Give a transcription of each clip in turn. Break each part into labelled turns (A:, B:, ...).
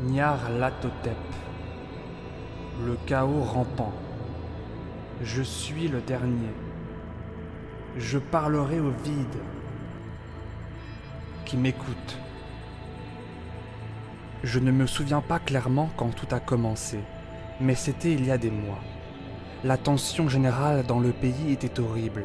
A: Nyarlathotep, le chaos rampant. Je suis le dernier. Je parlerai au vide qui m'écoute. Je ne me souviens pas clairement quand tout a commencé, mais c'était il y a des mois. La tension générale dans le pays était horrible.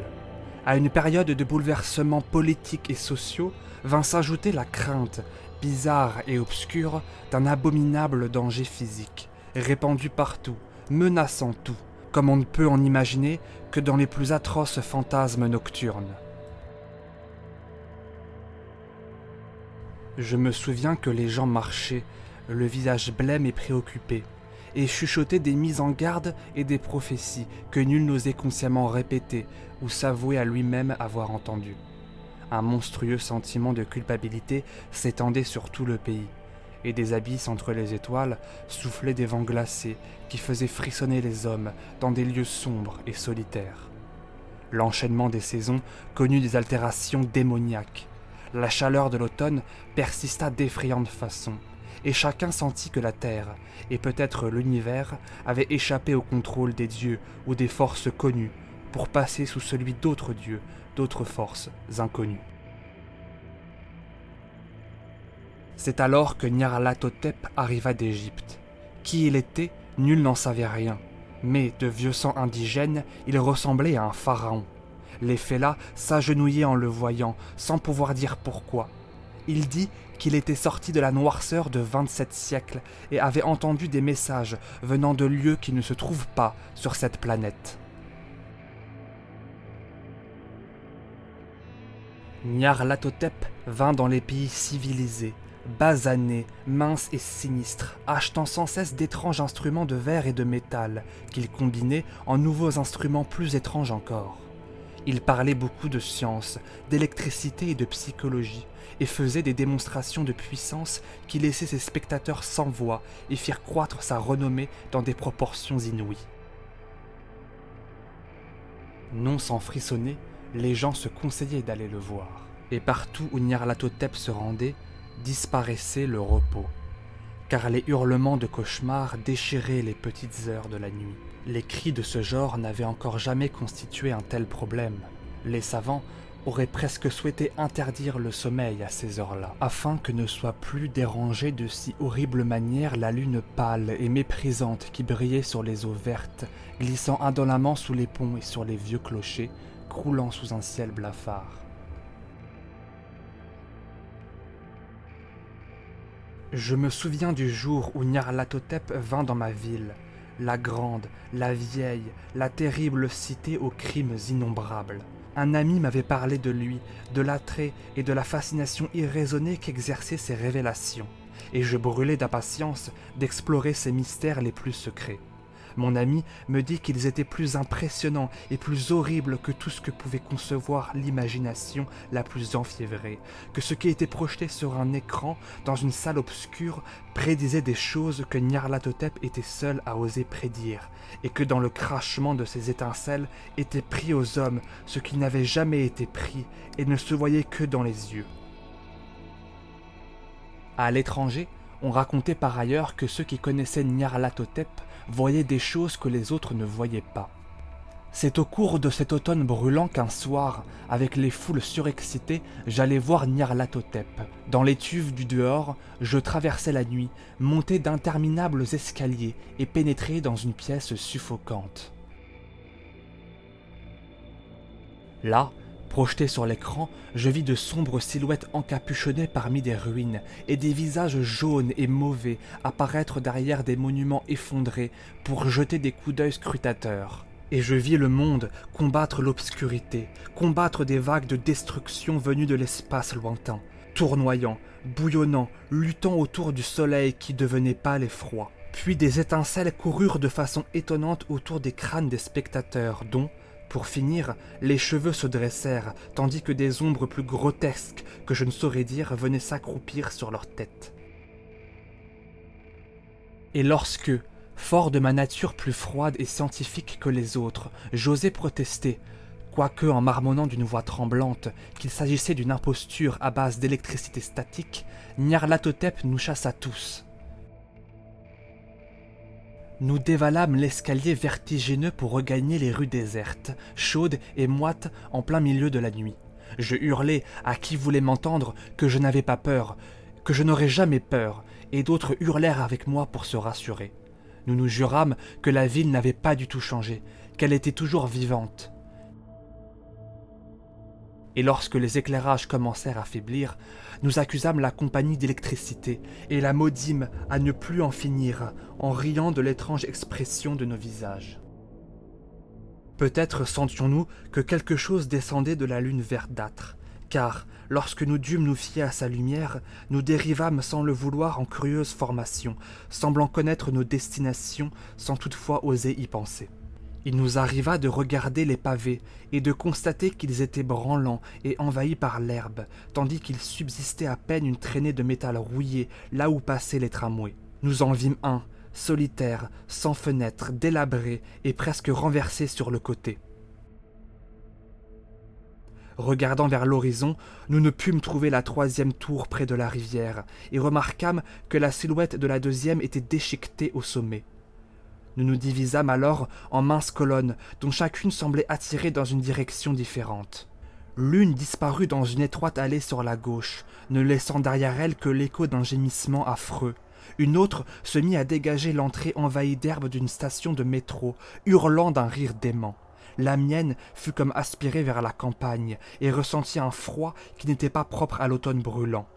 A: À une période de bouleversements politiques et sociaux vint s'ajouter la crainte, bizarre et obscure, d'un abominable danger physique, répandu partout, menaçant tout, comme on ne peut en imaginer que dans les plus atroces fantasmes nocturnes. Je me souviens que les gens marchaient, le visage blême et préoccupé, et chuchotaient des mises en garde et des prophéties que nul n'osait consciemment répéter ou s'avouer à lui-même avoir entendues. Un monstrueux sentiment de culpabilité s'étendait sur tout le pays, et des abysses entre les étoiles soufflaient des vents glacés qui faisaient frissonner les hommes dans des lieux sombres et solitaires. L'enchaînement des saisons connut des altérations démoniaques. La chaleur de l'automne persista d'effrayantes façons, et chacun sentit que la Terre, et peut-être l'univers, avaient échappé au contrôle des dieux ou des forces connues, pour passer sous celui d'autres dieux, d'autres forces inconnues. C'est alors que Nyarlathotep arriva d'Égypte. Qui il était, nul n'en savait rien, mais de vieux sang indigène, il ressemblait à un pharaon. Les Fellahs s'agenouillaient en le voyant, sans pouvoir dire pourquoi. Il dit qu'il était sorti de la noirceur de 27 siècles et avait entendu des messages venant de lieux qui ne se trouvent pas sur cette planète. Nyarlathotep vint dans les pays civilisés, basané, mince et sinistre, achetant sans cesse d'étranges instruments de verre et de métal, qu'il combinait en nouveaux instruments plus étranges encore. Il parlait beaucoup de science, d'électricité et de psychologie, et faisait des démonstrations de puissance qui laissaient ses spectateurs sans voix et firent croître sa renommée dans des proportions inouïes. Non sans frissonner, les gens se conseillaient d'aller le voir, et partout où Nyarlathotep se rendait, disparaissait le repos, car les hurlements de cauchemar déchiraient les petites heures de la nuit. Les cris de ce genre n'avaient encore jamais constitué un tel problème. Les savants auraient presque souhaité interdire le sommeil à ces heures-là, afin que ne soit plus dérangée de si horrible manière la lune pâle et méprisante qui brillait sur les eaux vertes, glissant indolemment sous les ponts et sur les vieux clochers, croulant sous un ciel blafard. Je me souviens du jour où Nyarlathotep vint dans ma ville, la grande, la vieille, la terrible cité aux crimes innombrables. Un ami m'avait parlé de lui, de l'attrait et de la fascination irraisonnée qu'exerçaient ses révélations, et je brûlais d'impatience d'explorer ses mystères les plus secrets. Mon ami me dit qu'ils étaient plus impressionnants et plus horribles que tout ce que pouvait concevoir l'imagination la plus enfiévrée, que ce qui était projeté sur un écran dans une salle obscure prédisait des choses que Nyarlathotep était seul à oser prédire, et que dans le crachement de ces étincelles était pris aux hommes ce qui n'avait jamais été pris et ne se voyait que dans les yeux. À l'étranger, on racontait par ailleurs que ceux qui connaissaient Nyarlathotep voyaient des choses que les autres ne voyaient pas. C'est au cours de cet automne brûlant qu'un soir, avec les foules surexcitées, j'allais voir Nyarlathotep. Dans l'étuve du dehors, je traversais la nuit, montais d'interminables escaliers et pénétrais dans une pièce suffocante. Là, projeté sur l'écran, je vis de sombres silhouettes encapuchonnées parmi des ruines et des visages jaunes et mauvais apparaître derrière des monuments effondrés pour jeter des coups d'œil scrutateurs. Et je vis le monde combattre l'obscurité, combattre des vagues de destruction venues de l'espace lointain, tournoyant, bouillonnant, luttant autour du soleil qui devenait pâle et froid. Puis des étincelles coururent de façon étonnante autour des crânes des spectateurs dont, pour finir, les cheveux se dressèrent, tandis que des ombres plus grotesques que je ne saurais dire venaient s'accroupir sur leurs têtes. Et lorsque, fort de ma nature plus froide et scientifique que les autres, j'osais protester, quoique en marmonnant d'une voix tremblante qu'il s'agissait d'une imposture à base d'électricité statique, Nyarlathotep nous chassa tous. Nous dévalâmes l'escalier vertigineux pour regagner les rues désertes, chaudes et moites en plein milieu de la nuit. Je hurlai à qui voulait m'entendre que je n'avais pas peur, que je n'aurais jamais peur, et d'autres hurlèrent avec moi pour se rassurer. Nous nous jurâmes que la ville n'avait pas du tout changé, qu'elle était toujours vivante. Et lorsque les éclairages commencèrent à faiblir, nous accusâmes la compagnie d'électricité et la maudîmes à ne plus en finir, en riant de l'étrange expression de nos visages. Peut-être sentions-nous que quelque chose descendait de la lune verdâtre, car, lorsque nous dûmes nous fier à sa lumière, nous dérivâmes sans le vouloir en curieuse formation, semblant connaître nos destinations sans toutefois oser y penser. Il nous arriva de regarder les pavés et de constater qu'ils étaient branlants et envahis par l'herbe, tandis qu'il subsistait à peine une traînée de métal rouillé là où passaient les tramways. Nous en vîmes un, solitaire, sans fenêtre, délabré et presque renversé sur le côté. Regardant vers l'horizon, nous ne pûmes trouver la troisième tour près de la rivière et remarquâmes que la silhouette de la deuxième était déchiquetée au sommet. Nous nous divisâmes alors en minces colonnes dont chacune semblait attirer dans une direction différente. L'une disparut dans une étroite allée sur la gauche, ne laissant derrière elle que l'écho d'un gémissement affreux. Une autre se mit à dégager l'entrée envahie d'herbe d'une station de métro, hurlant d'un rire dément. La mienne fut comme aspirée vers la campagne et ressentit un froid qui n'était pas propre à l'automne brûlant.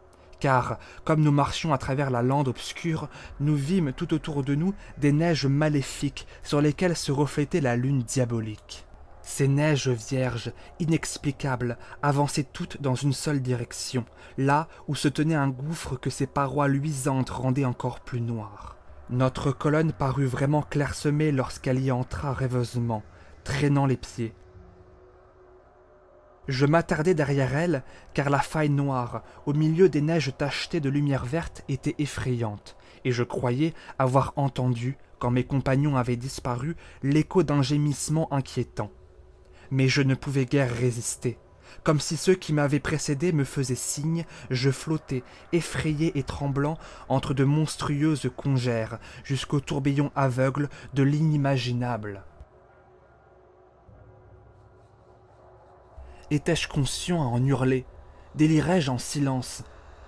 A: Car, comme nous marchions à travers la lande obscure, nous vîmes tout autour de nous des neiges maléfiques sur lesquelles se reflétait la lune diabolique. Ces neiges vierges, inexplicables, avançaient toutes dans une seule direction, là où se tenait un gouffre que ses parois luisantes rendaient encore plus noir. Notre colonne parut vraiment clairsemée lorsqu'elle y entra rêveusement, traînant les pieds. Je m'attardai derrière elle, car la faille noire, au milieu des neiges tachetées de lumière verte, était effrayante, et je croyais avoir entendu, quand mes compagnons avaient disparu, l'écho d'un gémissement inquiétant. Mais je ne pouvais guère résister. Comme si ceux qui m'avaient précédé me faisaient signe, je flottais, effrayé et tremblant, entre de monstrueuses congères, jusqu'au tourbillon aveugle de l'inimaginable. Étais-je conscient à en hurler? Délirais-je en silence?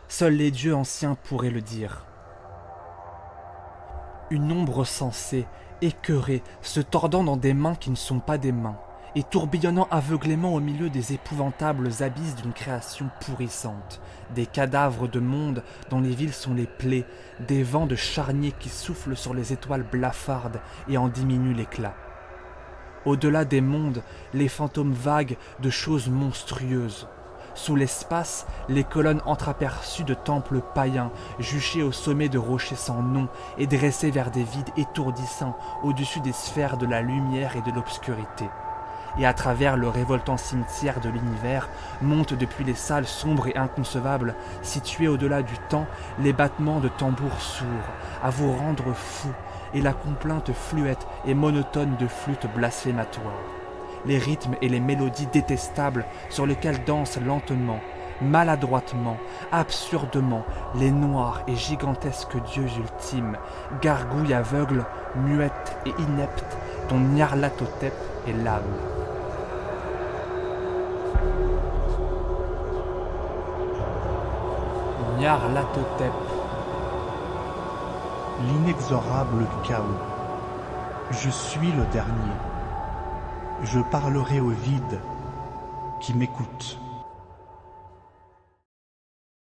A: Seuls les dieux anciens pourraient le dire. Une ombre sensée, écœurée, se tordant dans des mains qui ne sont pas des mains, et tourbillonnant aveuglément au milieu des épouvantables abysses d'une création pourrissante, des cadavres de mondes dont les villes sont les plaies, des vents de charniers qui soufflent sur les étoiles blafardes et en diminuent l'éclat. Au-delà des mondes, les fantômes vagues de choses monstrueuses. Sous l'espace, les colonnes entreaperçues de temples païens, juchés au sommet de rochers sans nom et dressés vers des vides étourdissants au-dessus des sphères de la lumière et de l'obscurité. Et à travers le révoltant cimetière de l'univers montent depuis les salles sombres et inconcevables, situées au-delà du temps, les battements de tambours sourds, à vous rendre fous, et la complainte fluette et monotone de flûtes blasphématoires. Les rythmes et les mélodies détestables sur lesquels dansent lentement, maladroitement, absurdement, les noirs et gigantesques dieux ultimes, gargouilles aveugles, muettes et ineptes, dont Nyarlathotep est l'âme. Nyarlathotep,
B: l'inexorable chaos. Je suis le dernier. Je parlerai au vide qui m'écoute.